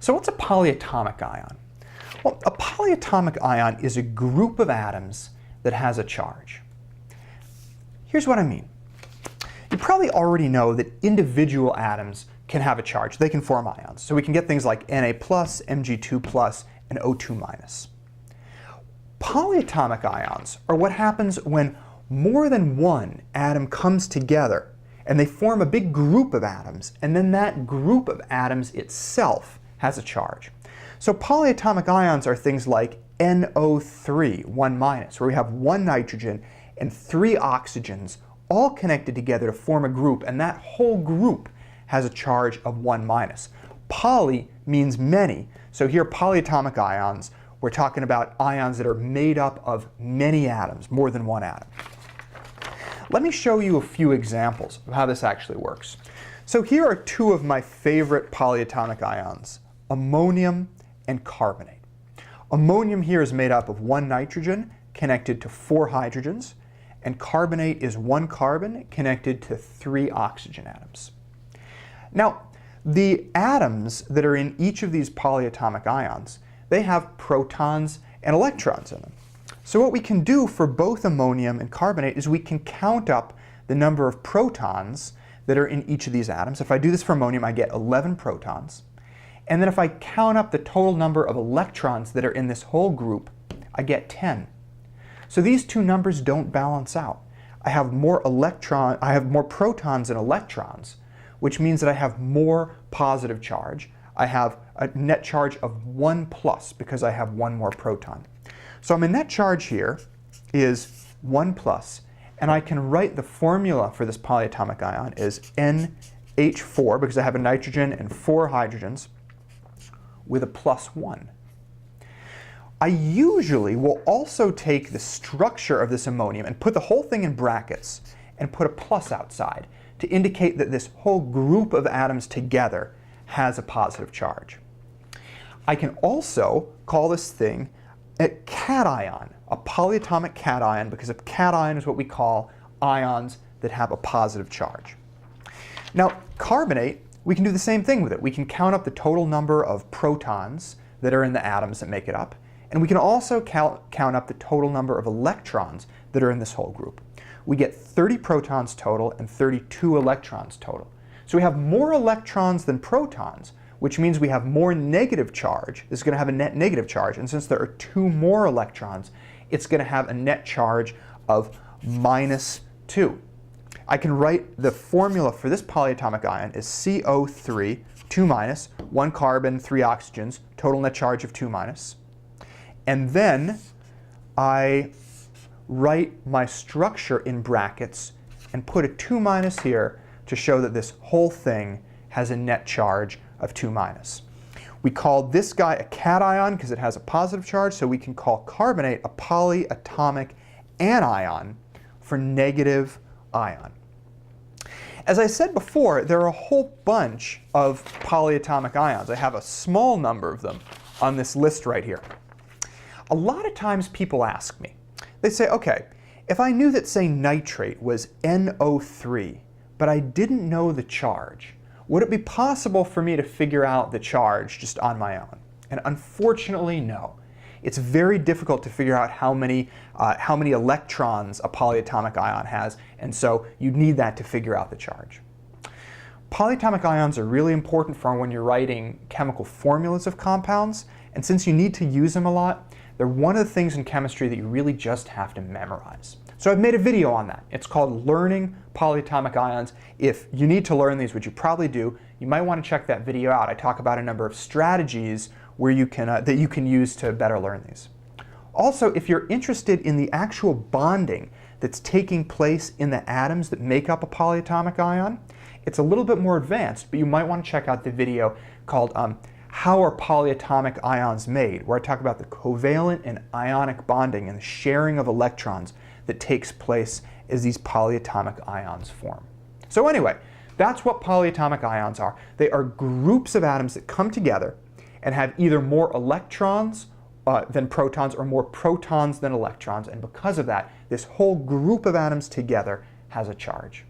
So what's a polyatomic ion? Well, a polyatomic ion is a group of atoms that has a charge. Here's what I mean. You probably already know that individual atoms can have a charge. They can form ions. So we can get things like Na+, Mg2+, and O2-. Polyatomic ions are what happens when more than one atom comes together and they form a big group of atoms, and then that group of atoms itself has a charge. So polyatomic ions are things like NO3, 1-, where we have one nitrogen and 3 oxygens all connected together to form a group, and that whole group has a charge of 1-. Poly means many, so here polyatomic ions, we're talking about ions that are made up of many atoms, more than one atom. Let me show you a few examples of how this actually works. So here are two of my favorite polyatomic ions, ammonium and carbonate. Ammonium here is made up of 1 nitrogen connected to 4 hydrogens, and carbonate is 1 carbon connected to 3 oxygen atoms. Now, the atoms that are in each of these polyatomic ions, they have protons and electrons in them. So what we can do for both ammonium and carbonate is we can count up the number of protons that are in each of these atoms. If I do this for ammonium, I get 11 protons. And then if I count up the total number of electrons that are in this whole group, I get 10. So these two numbers don't balance out. I have more protons than electrons, which means that I have more positive charge. I have a net charge of 1+ because I have one more proton. So my net charge here is 1+, and I can write the formula for this polyatomic ion as NH4, because I have a nitrogen and 4 hydrogens, with a +1. I usually will also take the structure of this ammonium and put the whole thing in brackets and put a plus outside to indicate that this whole group of atoms together has a positive charge. I can also call this thing a cation, a polyatomic cation, because a cation is what we call ions that have a positive charge. Now, carbonate, we can do the same thing with it. We can count up the total number of protons that are in the atoms that make it up, and we can also count up the total number of electrons that are in this whole group. We get 30 protons total and 32 electrons total. So we have more electrons than protons, which means we have more negative charge. This is going to have a net negative charge, and since there are 2 more electrons, it's going to have a net charge of -2. I can write the formula for this polyatomic ion as CO3, 2-, 1 carbon, 3 oxygens, total net charge of 2-. And then I write my structure in brackets and put a 2- here to show that this whole thing has a net charge of 2-. We call this guy a cation because it has a positive charge, so we can call carbonate a polyatomic anion for negative ion. As I said before, there are a whole bunch of polyatomic ions. I have a small number of them on this list right here. A lot of times people ask me, they say, okay, if I knew that, say, nitrate was NO3, but I didn't know the charge, would it be possible for me to figure out the charge just on my own? And unfortunately, no. It's very difficult to figure out how many electrons a polyatomic ion has, and so you need that to figure out the charge. Polyatomic ions are really important for when you're writing chemical formulas of compounds, and since you need to use them a lot, they're one of the things in chemistry that you really just have to memorize. So I've made a video on that. It's called Learning Polyatomic Ions. If you need to learn these, which you probably do, you might want to check that video out. I talk about a number of strategies where you can, that you can use to better learn these. Also, if you're interested in the actual bonding that's taking place in the atoms that make up a polyatomic ion, it's a little bit more advanced, but you might want to check out the video called How Are Polyatomic Ions Made?, where I talk about the covalent and ionic bonding and the sharing of electrons that takes place as these polyatomic ions form. So anyway, that's what polyatomic ions are. They are groups of atoms that come together and have either more electrons than protons or more protons than electrons, and because of that, this whole group of atoms together has a charge.